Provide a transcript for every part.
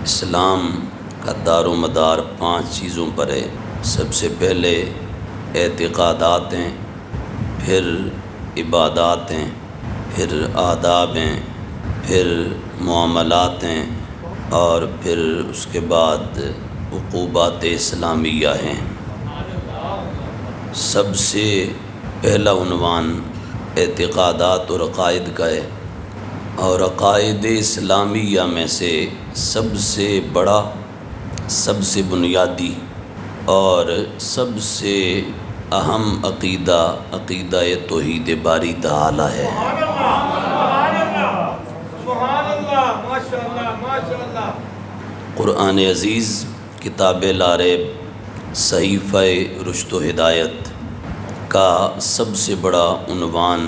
اسلام کا دار و مدار 5 چیزوں پر ہے۔ سب سے پہلے اعتقادات ہیں، پھر عبادات ہیں، پھر آداب ہیں، پھر معاملات ہیں، اور پھر اس کے بعد عقوبات اسلامیہ ہیں۔ سب سے پہلا عنوان اعتقادات اور عقائد کا ہے، اور عقائد اسلامیہ میں سے سب سے بڑا، سب سے بنیادی اور سب سے اہم عقیدہ توحید باری تعالی ہے۔ قرآن عزیز کتاب لا ریب صحیفہ رشد و ہدایت کا سب سے بڑا عنوان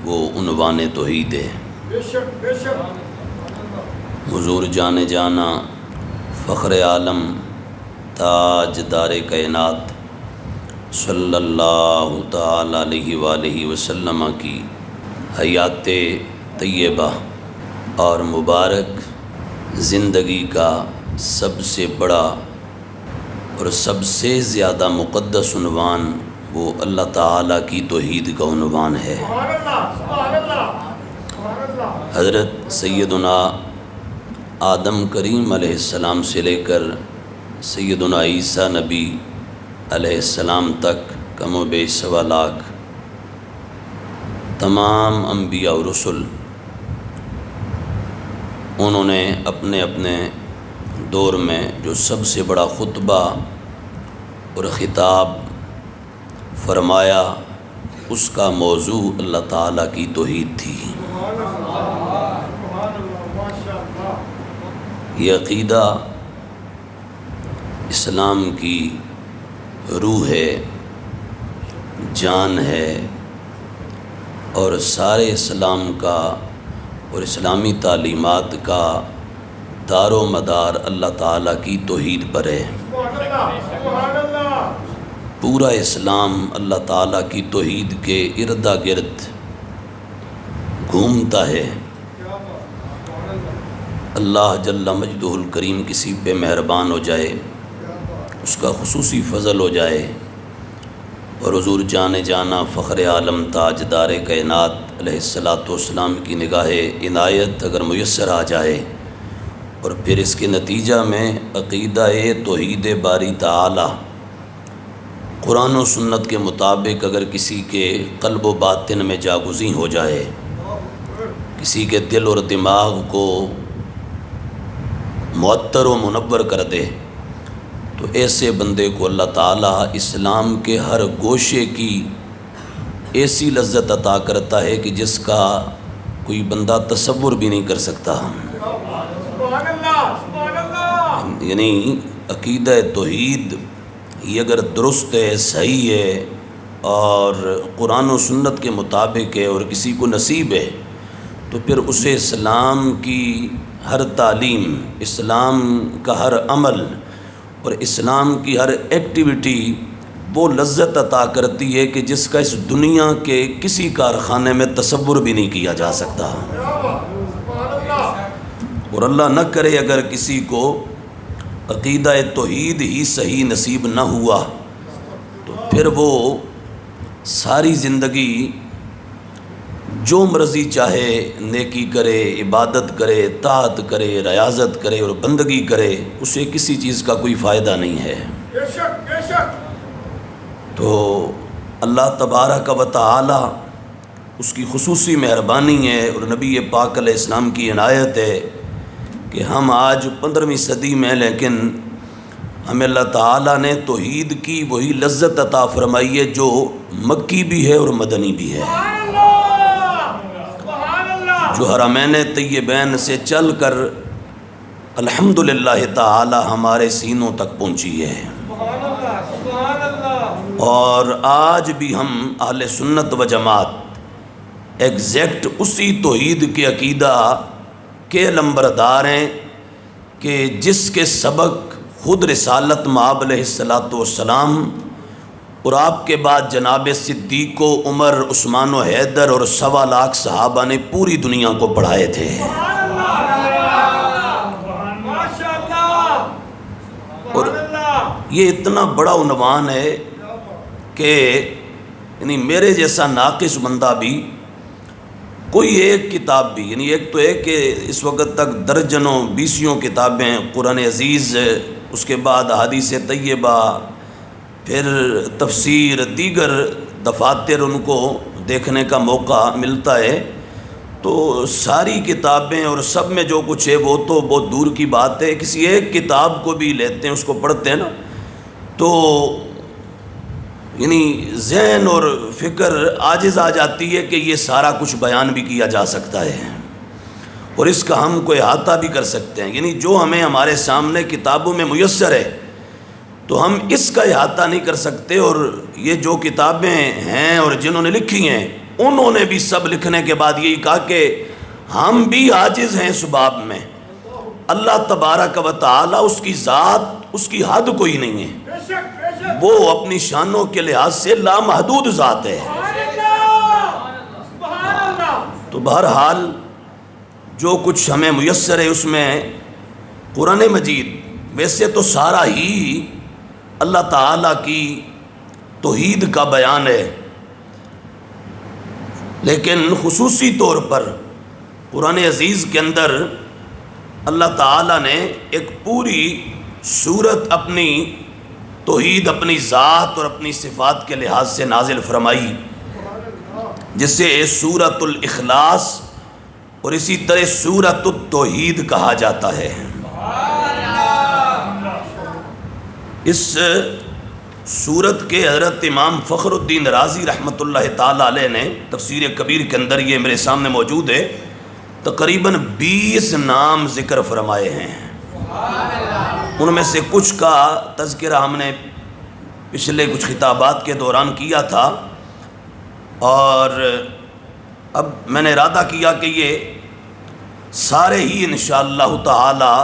وہ عنوان توحید ہے۔ حضور جانے جانا فخر عالم تاج دار کائنات صلی اللہ تعالی علیہ وآلہ وسلم کی حیات طیبہ اور مبارک زندگی کا سب سے بڑا اور سب سے زیادہ مقدس عنوان وہ اللہ تعالیٰ کی توحید کا عنوان ہے۔ حضرت سیدنا آدم کریم علیہ السلام سے لے کر سیدنا عیسیٰ نبی علیہ السلام تک کم و بیش 1.25 لاکھ تمام انبیاء و رسل، انہوں نے اپنے اپنے دور میں جو سب سے بڑا خطبہ اور خطاب فرمایا، اس کا موضوع اللہ تعالیٰ کی توحید تھی۔ یہ عقیدہ اسلام کی روح ہے، جان ہے، اور سارے اسلام کا اور اسلامی تعلیمات کا دار و مدار اللہ تعالیٰ کی توحید پر ہے۔ پورا اسلام اللہ تعالیٰ کی توحید کے ارد گرد گھومتا ہے۔ اللہ جل مجدہ الکریم کسی پہ مہربان ہو جائے، اس کا خصوصی فضل ہو جائے، اور حضور جانے جانا فخر عالم تاج دار کائنات علیہ السلام کی نگاہ عنایت اگر میسر آ جائے، اور پھر اس کے نتیجہ میں عقیدہ توحید باری تعالی قرآن و سنت کے مطابق اگر کسی کے قلب و باطن میں جاگزیں ہو جائے، کسی کے دل اور دماغ کو معطر و منور کر دے، تو ایسے بندے کو اللہ تعالیٰ اسلام کے ہر گوشے کی ایسی لذت عطا کرتا ہے کہ جس کا کوئی بندہ تصور بھی نہیں کر سکتا۔ یعنی عقیدہ توحید یہ اگر درست ہے، صحیح ہے، اور قرآن و سنت کے مطابق ہے، اور کسی کو نصیب ہے، تو پھر اسے اسلام کی ہر تعلیم، اسلام کا ہر عمل اور اسلام کی ہر ایکٹیویٹی وہ لذت عطا کرتی ہے کہ جس کا اس دنیا کے کسی کارخانے میں تصور بھی نہیں کیا جا سکتا۔ اور اللہ نہ کرے اگر کسی کو عقیدہ توحید ہی صحیح نصیب نہ ہوا، تو پھر وہ ساری زندگی جو مرضی چاہے نیکی کرے، عبادت کرے، طاعت کرے، ریاضت کرے اور بندگی کرے، اسے کسی چیز کا کوئی فائدہ نہیں ہے۔ تو اللہ تبارک و تعالی اس کی خصوصی مہربانی ہے، اور نبی پاک علیہ السلام کی عنایت ہے کہ ہم آج 15ویں صدی میں، لیکن ہمیں اللہ تعالیٰ نے توحید کی وہی لذت عطا فرمائی ہے جو مکی بھی ہے اور مدنی بھی ہے، جو حرمین طیبین سے چل کر الحمدللہ تعالی ہمارے سینوں تک پہنچی ہے۔ اور آج بھی ہم اہل سنت و جماعت ایگزیکٹ اسی توحید کے عقیدہ کے لمبردار ہیں کہ جس کے سبق خود رسالت مآب علیہ السلام اور آپ کے بعد جناب صدیق و عمر، عثمان و حیدر اور 1.25 لاکھ صحابہ نے پوری دنیا کو پڑھائے تھے۔ یہ اتنا بڑا عنوان ہے کہ یعنی میرے جیسا ناقص بندہ بھی کوئی ایک کتاب بھی، یعنی ایک تو ہے کہ اس وقت تک درجنوں بیسیوں کتابیں قرآن عزیز، اس کے بعد احادیث طیبہ، پھر تفسیر، دیگر دفاتر ان کو دیکھنے کا موقع ملتا ہے، تو ساری کتابیں اور سب میں جو کچھ ہے وہ تو بہت دور کی بات ہے، کسی ایک کتاب کو بھی لیتے ہیں، اس کو پڑھتے ہیں نا، تو یعنی ذہن اور فکر عاجز آ جاتی ہے کہ یہ سارا کچھ بیان بھی کیا جا سکتا ہے اور اس کا ہم کوئی احاطہ بھی کر سکتے ہیں، یعنی جو ہمیں ہمارے سامنے کتابوں میں میسر ہے تو ہم اس کا احاطہ نہیں کر سکتے، اور یہ جو کتابیں ہیں اور جنہوں نے لکھی ہیں انہوں نے بھی سب لکھنے کے بعد یہی کہا کہ ہم بھی عاجز ہیں اس باب میں، اللہ تبارک و تعالی اس کی ذات، اس کی حد کوئی نہیں ہے، وہ اپنی شانوں کے لحاظ سے لامحدود ذات ہے۔ تو بہرحال جو کچھ ہمیں میسر ہے اس میں قرآن مجید ویسے تو سارا ہی اللہ تعالیٰ کی توحید کا بیان ہے، لیکن خصوصی طور پر قرآن عزیز کے اندر اللہ تعالیٰ نے ایک پوری سورت اپنی توحید، اپنی ذات اور اپنی صفات کے لحاظ سے نازل فرمائی، جسے سورۃ الاخلاص اور اسی طرح سورۃ التوحید کہا جاتا ہے۔ اس سورت کے حضرت امام فخر الدین رازی رحمۃ اللہ تعالیٰ علیہ نے تفسیر کبیر کے اندر، یہ میرے سامنے موجود ہے، تقریباً 20 نام ذکر فرمائے ہیں۔ ان میں سے کچھ کا تذکرہ ہم نے پچھلے کچھ خطابات کے دوران کیا تھا، اور اب میں نے ارادہ کیا کہ یہ سارے ہی انشاءاللہ تعالی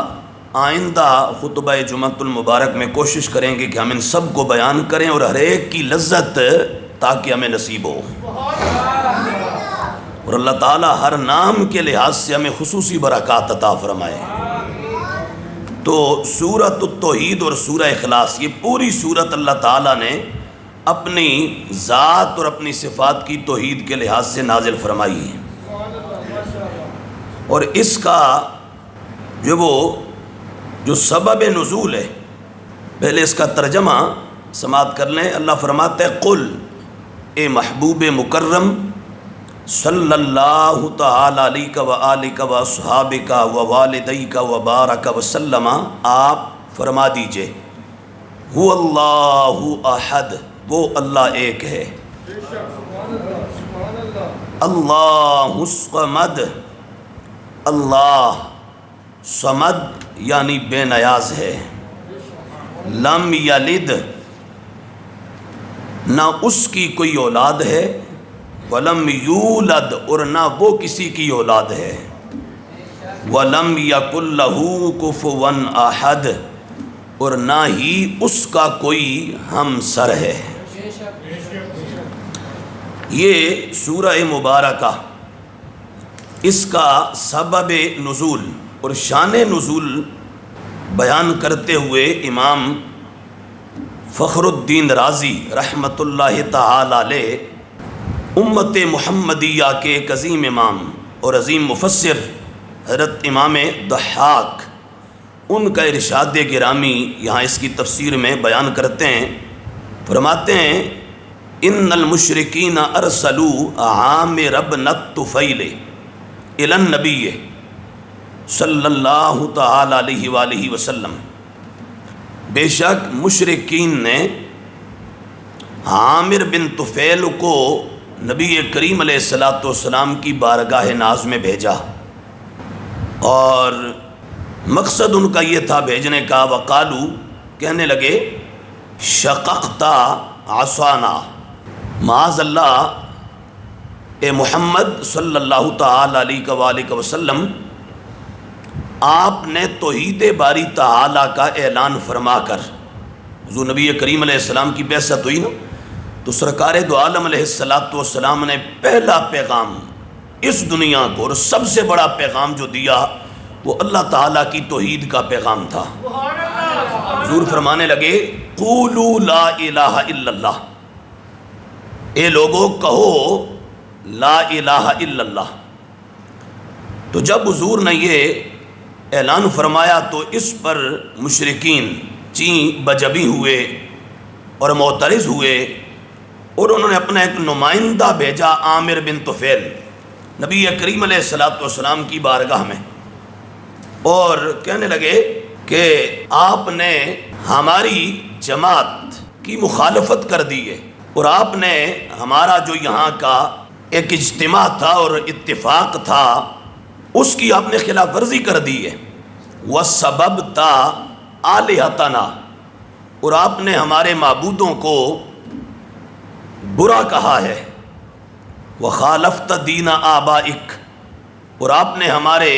آئندہ خطبہ جمعۃ المبارک میں کوشش کریں گے کہ ہم ان سب کو بیان کریں اور ہر ایک کی لذت تاکہ ہمیں نصیب ہو، اور اللہ تعالیٰ ہر نام کے لحاظ سے ہمیں خصوصی برکات عطا فرمائے۔ تو سورۃ التوحید اور سورہ اخلاص، یہ پوری سورت اللہ تعالیٰ نے اپنی ذات اور اپنی صفات کی توحید کے لحاظ سے نازل فرمائی ہے، اور اس کا جو سبب نزول ہے، پہلے اس کا ترجمہ سماعت کر لیں۔ اللہ فرماتا ہے قل، اے محبوب مکرم صلی اللہ تعالی علیہ وآلہ واصحابہ ووالدیک وبارک وسلم، آپ فرما دیجئے، هو اللہ احد، وہ اللہ ایک ہے، اللہ الصمد، اللہ صمد یعنی بے نیاز ہے، لم یلد، نہ اس کی کوئی اولاد ہے، ولم یولد، اور نہ وہ کسی کی اولاد ہے، ولم یکن لہ کفوا احد، اور نہ ہی اس کا کوئی ہمسر ہے۔ یہ سورہ مبارکہ، اس کا سبب نزول اور شان نزول بیان کرتے ہوئے امام فخر الدین رازی رحمۃ اللہ تعالی علیہ امت محمدیہ کے ایک عظیم امام اور عظیم مفسر حضرت امام ضحاک، ان کا ارشاد گرامی یہاں اس کی تفسیر میں بیان کرتے ہیں، فرماتے ہیں ان المشرکین ارسلوا عامر بن الطفیل الی النبی صلی اللہ تعالی علیہ وآلہ وسلم، بے شک مشرکین نے عامر بن طفیل کو نبی کریم علیہ السلام کی بارگاہ ناز میں بھیجا، اور مقصد ان کا یہ تھا بھیجنے کا، وقالو، کہنے لگے، شققت عصانا، معاذ اللہ اے محمد صلی اللہ تعالی علیہ وآلہ وسلم، آپ نے توحید باری تعالیٰ کا اعلان فرما کر، حضور نبی کریم علیہ السلام کی بعثت ہوئی نا، تو سرکار دو عالم علیہ السلام نے پہلا پیغام اس دنیا کو اور سب سے بڑا پیغام جو دیا وہ اللہ تعالیٰ کی توحید کا پیغام تھا۔ حضور فرمانے لگے قولوا لا الہ الا اللہ، اے لوگو کہو لا الہ الا اللہ۔ تو جب حضور نے یہ اعلان فرمایا تو اس پر مشرکین چین بجبی ہوئے اور معترض ہوئے، اور انہوں نے اپنا ایک نمائندہ بھیجا عامر بن طفیل نبی کریم علیہ السلام کی بارگاہ میں، اور کہنے لگے کہ آپ نے ہماری جماعت کی مخالفت کر دی ہے، اور آپ نے ہمارا جو یہاں کا ایک اجتماع تھا اور اتفاق تھا اس کی آپ نے خلاف ورزی کر دی ہے، وَسَبَبْتَ آلِهَتَنَا، اور آپ نے ہمارے معبودوں کو برا کہا ہے، وَخَالَفْتَ دِينَ آبَائِكَ، اور آپ نے ہمارے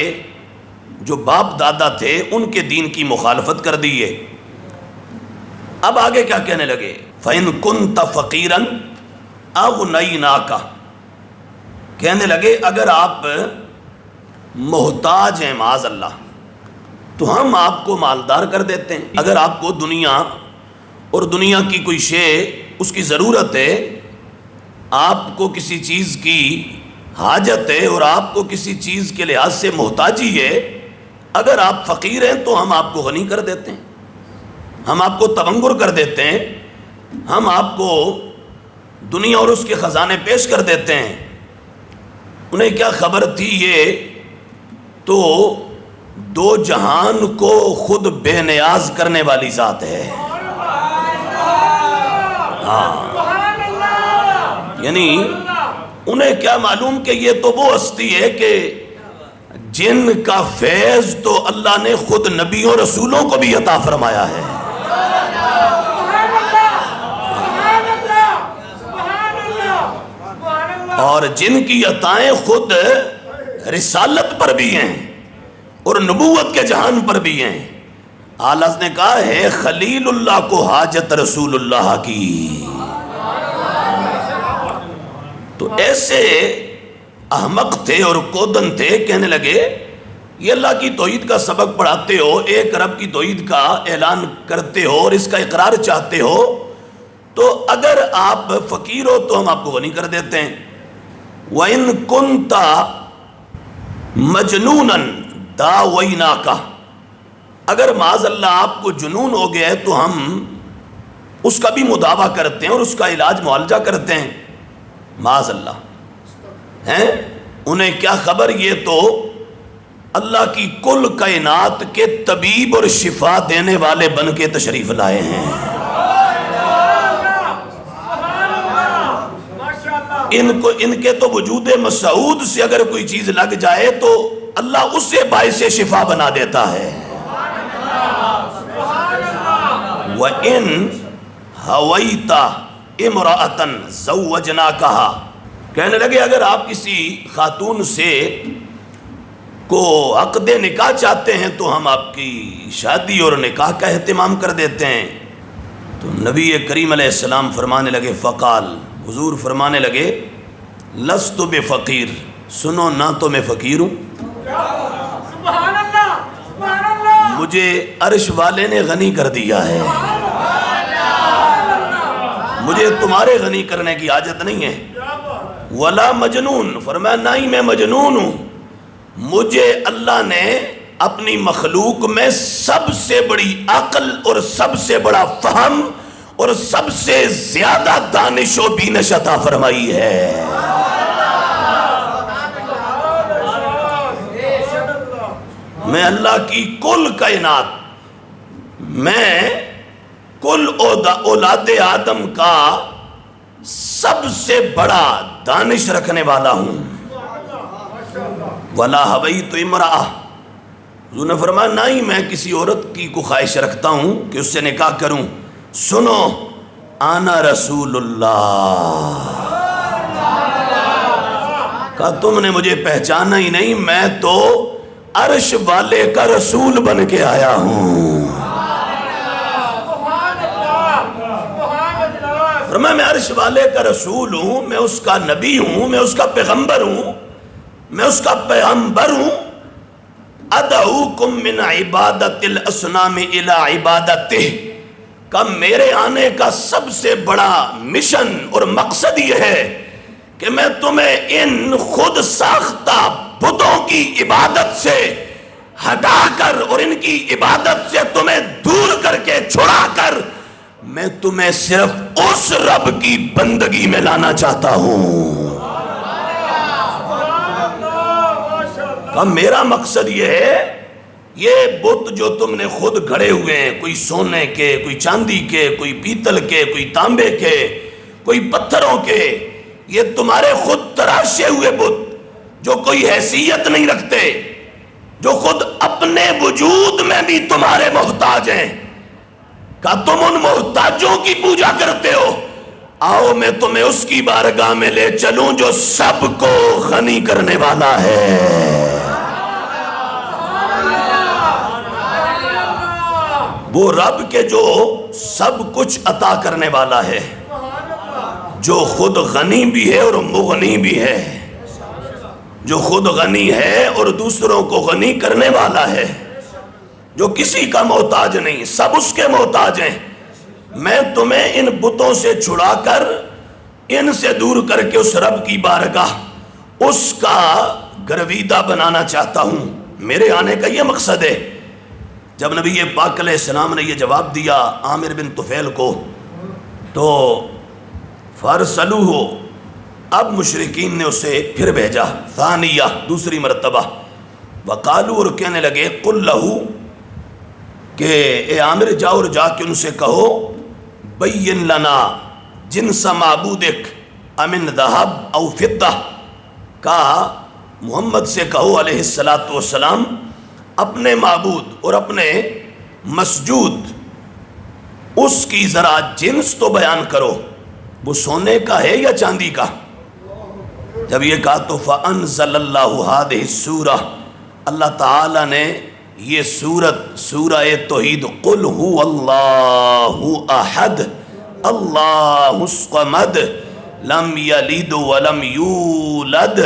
جو باپ دادا تھے ان کے دین کی مخالفت کر دی ہے۔ اب آگے کیا کہنے لگے؟ فَإِن كُنْتَ فَقِيرًا أَغْنَيْنَاكَ، کہنے لگے اگر آپ محتاج ہیں معاذ اللہ تو ہم آپ کو مالدار کر دیتے ہیں، اگر آپ کو دنیا اور دنیا کی کوئی شے اس کی ضرورت ہے، آپ کو کسی چیز کی حاجت ہے اور آپ کو کسی چیز کے لحاظ سے محتاجی ہے، اگر آپ فقیر ہیں تو ہم آپ کو غنی کر دیتے ہیں، ہم آپ کو تبنگر کر دیتے ہیں، ہم آپ کو دنیا اور اس کے خزانے پیش کر دیتے ہیں۔ انہیں کیا خبر تھی یہ تو دو جہان کو خود بے نیاز کرنے والی ذات ہے۔ ہاں، یعنی انہیں کیا معلوم کہ یہ تو وہ ہستی ہے کہ جن کا فیض تو اللہ نے خود نبیوں رسولوں کو بھی عطا فرمایا ہے، اور جن کی عطائیں خود رسالت پر بھی ہیں اور نبوت کے جہان پر بھی ہیں۔ اعلیٰ نے کہا ہے خلیل اللہ کو حاجت رسول اللہ کی۔ تو ایسے احمق تھے اور کودن تھے، کہنے لگے یہ اللہ کی توحید کا سبق پڑھاتے ہو، ایک رب کی توحید کا اعلان کرتے ہو اور اس کا اقرار چاہتے ہو، تو اگر آپ فقیر ہو تو ہم آپ کو غنی کر دیتے ہیں۔ وَإِن كُنْتَ مَجْنُونًا دَاوَيْنَاكَ، اگر معاذ اللہ آپ کو جنون ہو گیا ہے تو ہم اس کا بھی مداوع کرتے ہیں اور اس کا علاج معالجہ کرتے ہیں، معاذ اللہ ہیں۔ انہیں کیا خبر، یہ تو اللہ کی کل کائنات کے طبیب اور شفا دینے والے بن کے تشریف لائے ہیں۔ ان کے تو وجود مسعود سے اگر کوئی چیز لگ جائے تو اللہ اسے باعث شفا بنا دیتا ہے۔ وَإِنْ هَوَيْتَ امْرَأَةً زَوَّجْنَاكَهَا، کہنے لگے اگر آپ کسی خاتون سے کو عقد نکاح چاہتے ہیں تو ہم آپ کی شادی اور نکاح کا اہتمام کر دیتے ہیں۔ تو نبی کریم علیہ السلام فرمانے لگے فقال، حضور فرمانے لگے لست بفقیر، سنو نہ تو میں فقیر ہوں، مجھے عرش والے نے غنی کر دیا ہے، مجھے تمہارے غنی کرنے کی حاجت نہیں ہے۔ ولا مجنون، فرمایا نہ ہی میں مجنون ہوں، مجھے اللہ نے اپنی مخلوق میں سب سے بڑی عقل اور سب سے بڑا فہم اور سب سے زیادہ دانش و بینش عطا فرمائی ہے۔ میں اللہ کی کل کائنات، میں کل اولاد آدم کا سب سے بڑا دانش رکھنے والا ہوں۔ وَلَا هَوَيْتُ امْرَأَةً، حضور نے فرمایا نہ ہی میں کسی عورت کی کو خواہش رکھتا ہوں کہ اس سے نکاح کروں۔ سنو انا رسول اللہ، کہا تم نے مجھے پہچانا ہی نہیں، میں تو عرش والے کا رسول بن کے آیا ہوں۔ فرمایا میں عرش والے کا رسول ہوں، میں اس کا نبی ہوں، میں اس کا پیغمبر ہوں، میں اس کا پیغمبر ہوں۔ ادعوکم من عبادت الاسنام الی عبادتہ، کہ میرے آنے کا سب سے بڑا مشن اور مقصد یہ ہے کہ میں تمہیں ان خود ساختہ بتوں کی عبادت سے ہٹا کر اور ان کی عبادت سے تمہیں دور کر کے چھڑا کر میں تمہیں صرف اس رب کی بندگی میں لانا چاہتا ہوں۔ کہ میرا مقصد یہ ہے، یہ بت جو تم نے خود گھڑے ہوئے ہیں، کوئی سونے کے، کوئی چاندی کے، کوئی پیتل کے، کوئی تانبے کے، کوئی پتھروں کے، یہ تمہارے خود تراشے ہوئے بت جو کوئی حیثیت نہیں رکھتے، جو خود اپنے وجود میں بھی تمہارے محتاج ہیں، کہ تم ان محتاجوں کی پوجا کرتے ہو، آؤ میں تمہیں اس کی بارگاہ میں لے چلوں جو سب کو غنی کرنے والا ہے۔ وہ رب کے جو سب کچھ عطا کرنے والا ہے، جو خود غنی بھی ہے اور مغنی بھی ہے، جو خود غنی ہے اور دوسروں کو غنی کرنے والا ہے، جو کسی کا محتاج نہیں، سب اس کے محتاج ہیں۔ میں تمہیں ان بتوں سے چھڑا کر، ان سے دور کر کے اس رب کی بارگاہ، اس کا گرویدہ بنانا چاہتا ہوں۔ میرے آنے کا یہ مقصد ہے۔ جب نبی پاک علیہ السلام نے یہ جواب دیا عامر بن طفیل کو، تو فارسلوہ، اب مشرکین نے اسے پھر بھیجا، ثانیہ، دوسری مرتبہ، وقالو، اور کہنے لگے، قل لہو، کہ اے عامر جاؤ اور جا کے ان سے کہو، بین لنا جنس معبودک امن ذہب او فضہ، کہا محمد سے کہو علیہ السلام، اپنے معبود اور اپنے مسجود اس کی ذرا جنس تو بیان کرو، وہ سونے کا ہے یا چاندی کا؟ جب یہ کہا تو فَأَنزَلَ اللَّهُ هَذِهِ السُّورَةَ، اللہ تعالیٰ نے یہ سورہ توحید، قل هو اللہ احد اللہ الصمد لم یلد ولم یولد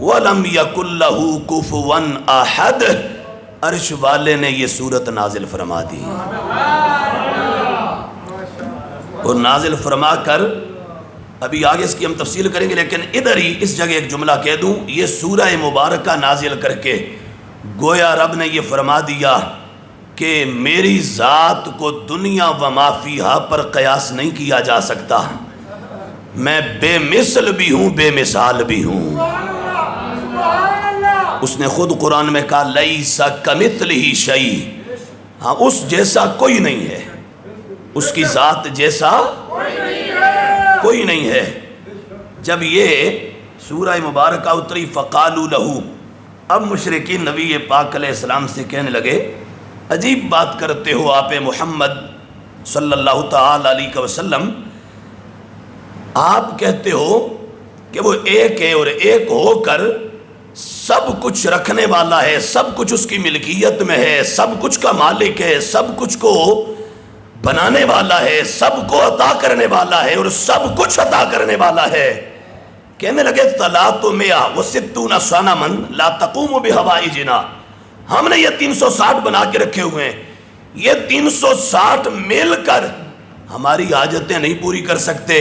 ولم یکن لہ کفوا احد، عرش والے نے یہ سورت نازل فرما دی، اور نازل فرما کر، ابھی آگے اس کی ہم تفصیل کریں گے، لیکن ادھر ہی اس جگہ ایک جملہ کہہ دوں، یہ سورہ مبارکہ نازل کر کے گویا رب نے یہ فرما دیا کہ میری ذات کو دنیا و ما فیہا پر قیاس نہیں کیا جا سکتا، میں بے مثل بھی ہوں، بے مثال بھی ہوں۔ اس نے خود قرآن میں کہا لیس کمثلہ شیء، ہاں اس جیسا کوئی نہیں ہے، اس کی ذات جیسا کوئی نہیں ہے۔ جب یہ سورہ مبارکہ اتری فقالوا لہو، اب مشرکین نبی پاک علیہ السلام سے کہنے لگے، عجیب بات کرتے ہو آپ محمد صلی اللہ تعالی علیہ وسلم، آپ کہتے ہو کہ وہ ایک ہے اور ایک ہو کر سب کچھ رکھنے والا ہے، سب کچھ اس کی ملکیت میں ہے، سب کچھ کا مالک ہے، سب کچھ کو بنانے والا ہے، سب کو عطا کرنے والا ہے اور سب کچھ عطا کرنے والا ہے۔ کہنے لگے ثلاث مئہ وستون صنما لا تقوم بحوائجنا، ہم نے یہ 360 بنا کے رکھے ہوئے ہیں، یہ 360 مل کر ہماری حاجتیں نہیں پوری کر سکتے،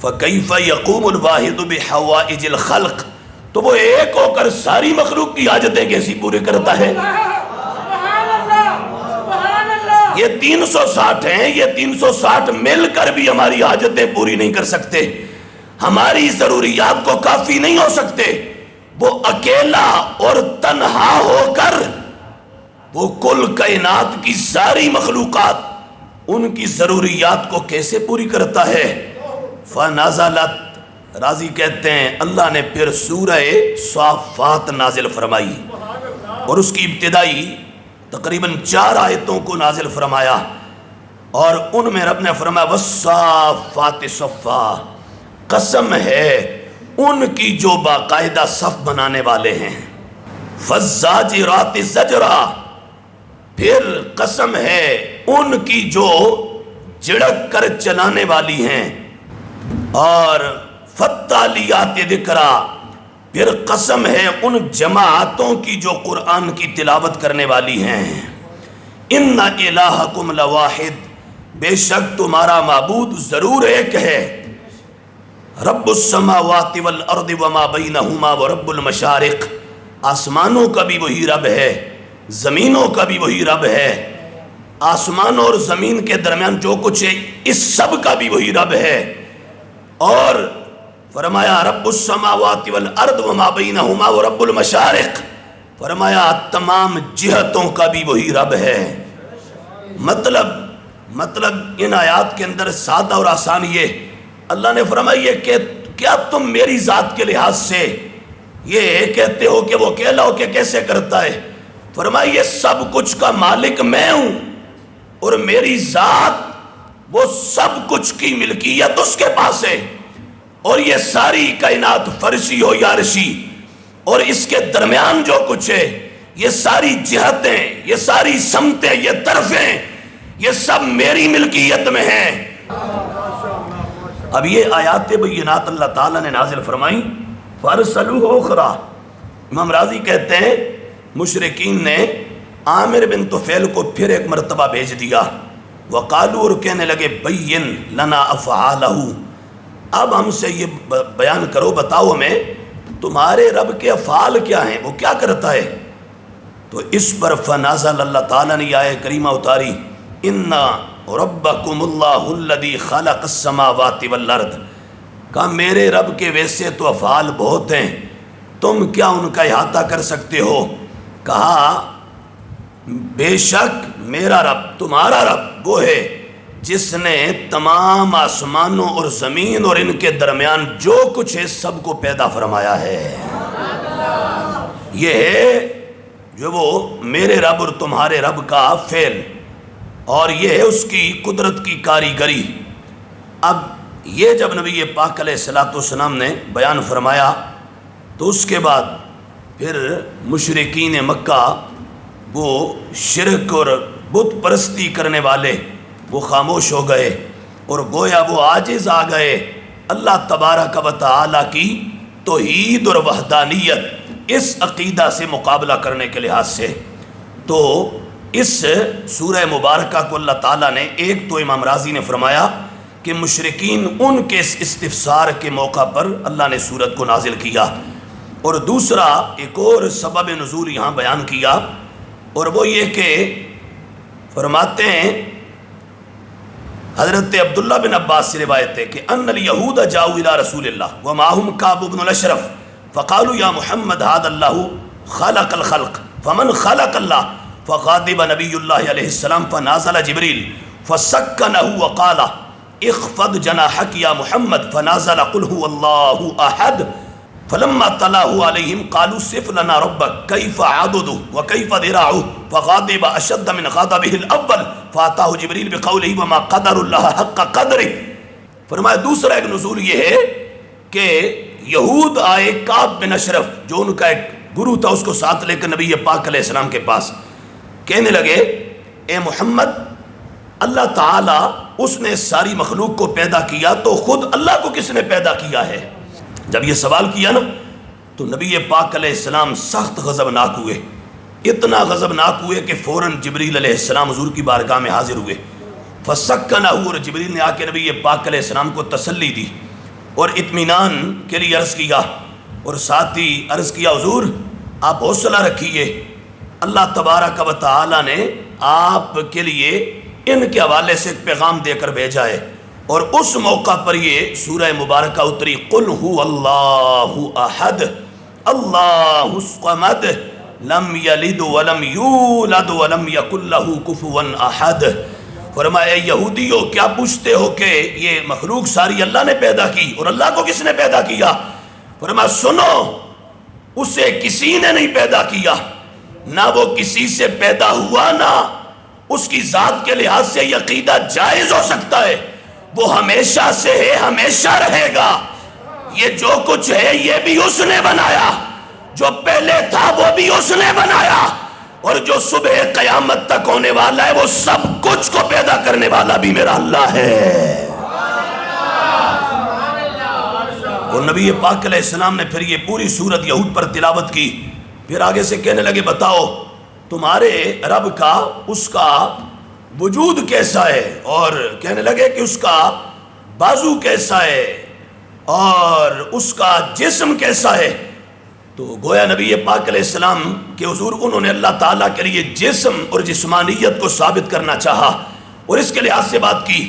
فَكَيْفَ يَقُومُ الْوَاحِدُ بِحَوَائِجِ الْخَلْقِ، تو وہ ایک ہو کر ساری مخلوق کی حاجتیں کیسی پوری کرتا ہے؟ یہ 360 ہیں، یہ 360 مل کر بھی ہماری حاجتیں پوری نہیں کر سکتے، ہماری ضروریات کو کافی نہیں ہو سکتے، وہ اکیلا اور تنہا ہو کر وہ کل کائنات کی ساری مخلوقات ان کی ضروریات کو کیسے پوری کرتا ہے؟ فَنَزَلَتْ، راضی کہتے ہیں اللہ نے پھر سورہ صافات نازل فرمائی، اور اس کی ابتدائی تقریباً 4 آیتوں کو نازل فرمایا، اور ان میں رب نے فرمایا وَالصَّافَّاتِ صَفًّا، قسم ہے ان کی جو باقاعدہ صف بنانے والے ہیں، فَالزَّاجِرَاتِ زَجْرًا، پھر قسم ہے ان کی جو جھڑک کر چلانے والی ہیں، اور فَالتَّالِيَاتِ ذِکْرًا، پھر قسم ہے ان جماعتوں کی جو قرآن کی تلاوت کرنے والی ہیں، ان الہکم لواحد، بے شک تمہارا معبود ضرور ایک ہے، رب السماوات والارض وما بینہما ورب المشارق، آسمانوں کا بھی وہی رب ہے، زمینوں کا بھی وہی رب ہے، آسمان اور زمین کے درمیان جو کچھ ہے اس سب کا بھی وہی رب ہے، اور فرمایا رب السماوات والارض وما بینہما ورب المشارق، فرمایا تمام جہتوں کا بھی وہی رب ہے۔ مطلب ان آیات کے اندر سادہ اور آسان یہ اللہ نے فرمایا کہ کیا تم میری ذات کے لحاظ سے یہ کہتے ہو کہ وہ اکیلا ہو کے کیسے کرتا ہے؟ فرمایا یہ سب کچھ کا مالک میں ہوں، اور میری ذات وہ سب کچھ کی ملکیت اس کے پاس ہے، اور یہ ساری کائنات فرشی ہو یا عرشی، اور اس کے درمیان جو کچھ ہے یہ ساری جہتیں، یہ ساری سمتیں، یہ طرفیں، یہ سب میری ملکیت میں ہیں۔ اب یہ آیات بینات اللہ تعالیٰ نے نازل فرمائیں، فَأَرْسَلُوهُ أُخْرَى۔ امام راضی کہتے ہیں مشرکین نے عامر بن طفیل کو پھر ایک مرتبہ بھیج دیا، وقالوا، اور کہنے لگے بین لنا افعالہ، اب ہم سے یہ بیان کرو، بتاؤ ہمیں تمہارے رب کے افعال کیا ہیں، وہ کیا کرتا ہے؟ تو اس پر فنازل، اللہ تعالیٰ نے یہ آیہ کریمہ اتاری، اِنَّا رَبَّكُمُ اللَّهُ الَّذِي خَلَقَ السَّمَاوَاتِ وَالْأَرْضِ، کہا میرے رب کے ویسے تو افعال بہت ہیں، تم کیا ان کا احاطہ کر سکتے ہو؟ کہا بے شک میرا رب، تمہارا رب وہ ہے جس نے تمام آسمانوں اور زمین اور ان کے درمیان جو کچھ ہے سب کو پیدا فرمایا ہے۔ یہ ہے جو وہ میرے رب اور تمہارے رب کا فعل، اور یہ ہے اس کی قدرت کی کاریگری۔ اب یہ جب نبی پاک علیہ السلام نے بیان فرمایا تو اس کے بعد پھر مشرکین مکہ، وہ شرک اور بت پرستی کرنے والے، وہ خاموش ہو گئے اور گویا وہ عاجز آ گئے اللہ تبارک و تعالی کی توحید اور وحدانیت اس عقیدہ سے مقابلہ کرنے کے لحاظ سے۔ تو اس سورہ مبارکہ کو اللہ تعالیٰ نے، ایک تو امام راضی نے فرمایا کہ مشرکین ان کے اس استفسار کے موقع پر اللہ نے سورت کو نازل کیا، اور دوسرا ایک اور سبب نزول یہاں بیان کیا، اور وہ یہ کہ فرماتے ہیں حضرت عبداللہ بن عباس سے روایت ہے کہ ان الیہود جاؤ الی رسول اللہ ومعہم کعب بن الاشرف فقالوا یا محمد ھذا اللہ خلق الخلق فمن خلق اللہ، فغاضب نبی اللہ علیہ السلام فنازل جبریل فسکنہ وقال اخفض جناحک یا محمد فنازل قل هو اللہ احد فلما تلاه علیہم قالوا صف لنا ربک کیف عددہ وکیف ذراعہ فغاضب اشد من غضبہ الاول فاتاہ جبریل بقولہ وما قدر اللہ حق قدرہ۔ فرمایا دوسرا ایک نزول یہ ہے کہ یہود آئے کعب بن اشرف جو ان کا ایک گرو تھا، اس کو ساتھ لے کر نبی پاک علیہ السلام کے پاس، کہنے لگے اے محمد اللہ تعالیٰ اس نے ساری مخلوق کو پیدا کیا تو خود اللہ کو کس نے پیدا کیا ہے؟ جب یہ سوال کیا نا تو نبی پاک علیہ السلام سخت غضبناک ہوئے، اتنا غضبناک ہوئے کہ فوراً جبریل علیہ السلام حضور کی بارگاہ میں حاضر ہوئے، فسکنہ، اور جبریل نے آ کے نبی پاک علیہ السلام کو تسلی دی اور اطمینان کے لیے عرض کیا، اور ساتھ ہی عرض کیا حضور آپ حوصلہ رکھیے، اللہ تبارک و تعالی نے آپ کے لیے ان کے حوالے سے ایک پیغام دے کر بھیجا ہے، اور اس موقع پر یہ سورہ مبارکہ اتری، قل هو اللہ احد اللہ الصمد لم یلد ولم یولد ولم یکن لہ کفوا احد۔ فرمایا یہودیو کیا پوچھتے ہو کہ یہ مخلوق ساری اللہ نے پیدا کی اور اللہ کو کس نے پیدا کیا؟ فرمایا سنو، اسے کسی نے نہیں پیدا کیا، نہ وہ کسی سے پیدا ہوا، نہ اس کی ذات کے لحاظ سے یہ عقیدہ جائز ہو سکتا ہے، وہ ہمیشہ سے ہے، ہمیشہ رہے گا، یہ جو کچھ ہے یہ بھی اس نے بنایا، جو پہلے تھا وہ بھی اس نے بنایا، اور جو صبح قیامت تک ہونے والا ہے وہ سب کچھ کو پیدا کرنے والا بھی میرا اللہ ہے۔ اور نبی پاک علیہ السلام نے پھر یہ پوری سورت یہود پر تلاوت کی. پھر آگے سے کہنے لگے بتاؤ تمہارے رب کا اس کا وجود کیسا ہے، اور کہنے لگے کہ اس کا بازو کیسا ہے اور اس کا جسم کیسا ہے. تو گویا نبی پاک علیہ السلام کے حضور انہوں نے اللہ تعالیٰ کے لیے جسم اور جسمانیت کو ثابت کرنا چاہا اور اس کے لحاظ سے بات کی.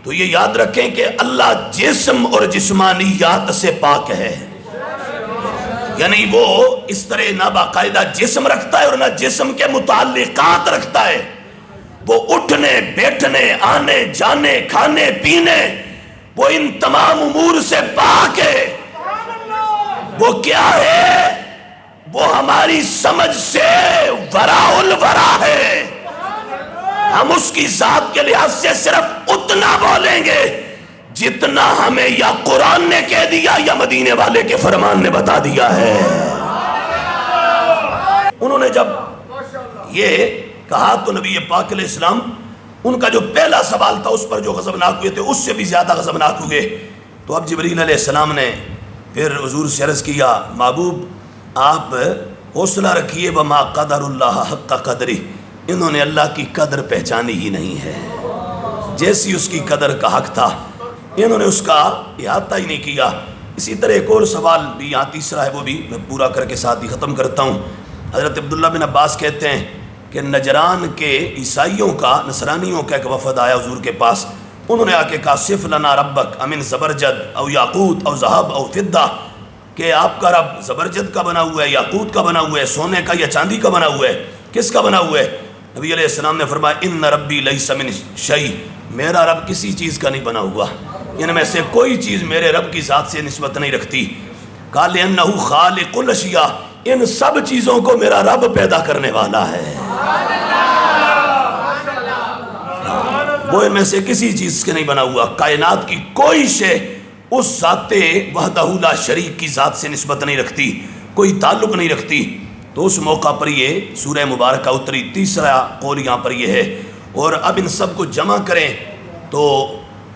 تو یہ یاد رکھیں کہ اللہ جسم اور جسمانیات سے پاک ہے، یعنی وہ اس طرح نہ باقاعدہ جسم رکھتا ہے اور نہ جسم کے متعلقات رکھتا ہے. وہ اٹھنے بیٹھنے آنے جانے کھانے پینے وہ ان تمام امور سے پاک ہے. وہ کیا ہے؟ وہ ہماری سمجھ سے وراء الورا ہے. ہم اس کی ذات کے لحاظ سے صرف اتنا بولیں گے جتنا ہمیں یا قرآن نے کہہ دیا یا مدینے والے کے فرمان نے بتا دیا ہے. انہوں نے جب یہ کہا تو نبی پاک علیہ السلام ان کا جو پہلا سوال تھا اس پر جو غضبناک ہوئے تھے اس سے بھی زیادہ غضبناک ہوئے. تو اب جبریل علیہ السلام نے پھر حضور سے عرض کیا محبوب آپ حوصلہ رکھیے وما قدر اللہ حق قدری. انہوں نے اللہ کی قدر پہچانی ہی نہیں ہے. جیسی اس کی قدر کا حق تھا انہوں نے اس کا احاطہ ہی نہیں کیا. اسی طرح ایک اور سوال بھی یہاں تیسرا ہے، وہ بھی میں پورا کر کے ساتھ ہی ختم کرتا ہوں. حضرت عبداللہ بن عباس کہتے ہیں کہ نجران کے عیسائیوں کا نصرانیوں کا ایک وفد آیا حضور کے پاس. انہوں نے آ کے کہا صف لنا ربک امن زبرجد او یاقوت او ذہب او فضہ، کہ آپ کا رب زبرجد کا بنا ہوا ہے، یاقوت کا بنا ہوا ہے، سونے کا یا چاندی کا بنا ہوا ہے، کس کا بنا ہوا ہے؟ نبی علیہ السلام نے فرمایا ان ربی لیس من شیء، میرا رب کسی چیز کا نہیں بنا ہوا، ان میں سے کوئی چیز میرے رب کی ذات سے نسبت نہیں رکھتی. قال لأنہ خالق الاشیاء، ان سب چیزوں کو میرا رب پیدا کرنے والا ہے، وہ ان میں سے کسی چیز کے نہیں بنا ہوا. کائنات کی کوئی شے اس ذات وحدہ لا شریک کی ذات سے نسبت نہیں رکھتی، کوئی تعلق نہیں رکھتی. تو اس موقع پر یہ سورہ مبارکہ اتری. تیسرا قول یہاں پر یہ ہے. اور اب ان سب کو جمع کریں تو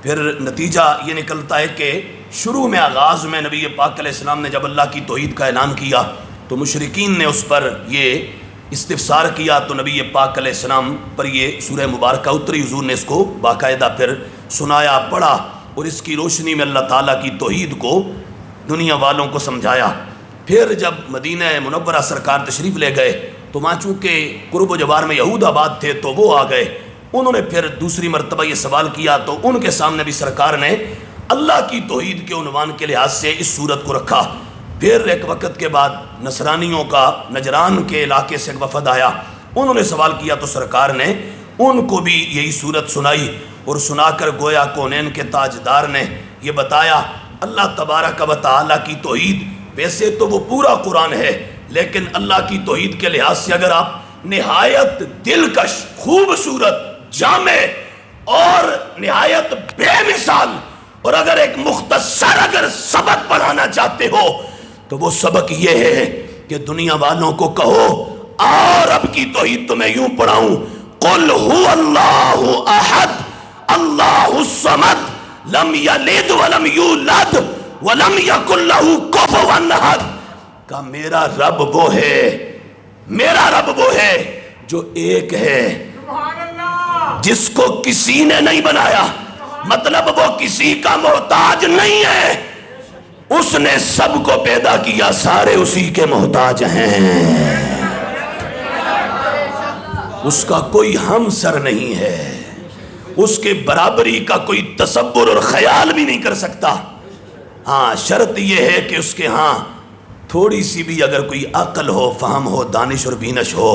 پھر نتیجہ یہ نکلتا ہے کہ شروع میں آغاز میں نبی پاک علیہ السلام نے جب اللہ کی توحید کا اعلان کیا تو مشرکین نے اس پر یہ استفسار کیا، تو نبی پاک علیہ السلام پر یہ سورہ مبارکہ اتری. حضور نے اس کو باقاعدہ پھر سنایا پڑھا اور اس کی روشنی میں اللہ تعالیٰ کی توحید کو دنیا والوں کو سمجھایا. پھر جب مدینہ منورہ سرکار تشریف لے گئے تو وہاں چونکہ قرب و جوار میں یہود آباد تھے تو وہ آ گئے. انہوں نے پھر دوسری مرتبہ یہ سوال کیا تو ان کے سامنے بھی سرکار نے اللہ کی توحید کے عنوان کے لحاظ سے اس صورت کو رکھا. پھر ایک وقت کے بعد نصرانیوں کا نجران کے علاقے سے ایک وفد آیا، انہوں نے سوال کیا تو سرکار نے ان کو بھی یہی صورت سنائی اور سنا کر گویا کونین کے تاجدار نے یہ بتایا اللہ تبارک و تعالیٰ کی توحید. ویسے تو وہ پورا قرآن ہے لیکن اللہ کی توحید کے لحاظ سے اگر آپ نہایت دلکش خوبصورت جامع اور نہایت بے مثال اور اگر ایک مختصر اگر سبق پڑھانا چاہتے ہو تو وہ سبق یہ ہے کہ دنیا والوں کو کہو اور اب کی توحید تو میں یوں پڑھاؤں قل هو اللہ احد اللہ الصمد لم یلد ولم یولد ولم یکن لہ کفوا احد. کہ میرا رب وہ ہے، میرا رب وہ ہے جو ایک ہے، جس کو کسی نے نہیں بنایا، مطلب وہ کسی کا محتاج نہیں ہے، اس نے سب کو پیدا کیا، سارے اسی کے محتاج ہیں، اس کا کوئی ہمسر نہیں ہے، اس کے برابری کا کوئی تصور اور خیال بھی نہیں کر سکتا. ہاں شرط یہ ہے کہ اس کے ہاں تھوڑی سی بھی اگر کوئی عقل ہو، فہم ہو، دانش اور بینش ہو